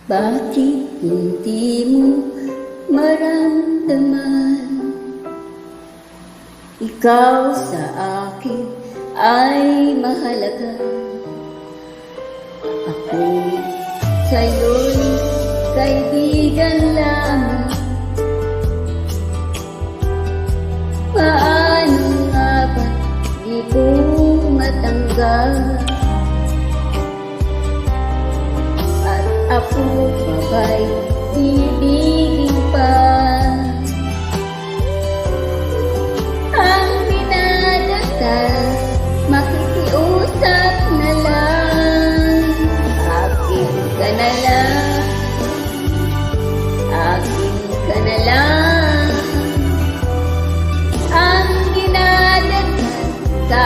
Bakit hindi mo maramdaman? Ikaw sa akin ay mahalaga. Ako sa'yo'y kaibigan lamang. Paano nga ba di ko matanggap? At ako pa ba'y ibigin pa? Ang dinadasal, makikiusap na lang. Akin ka na lang, akin ka na lang. Ang dinadasal sa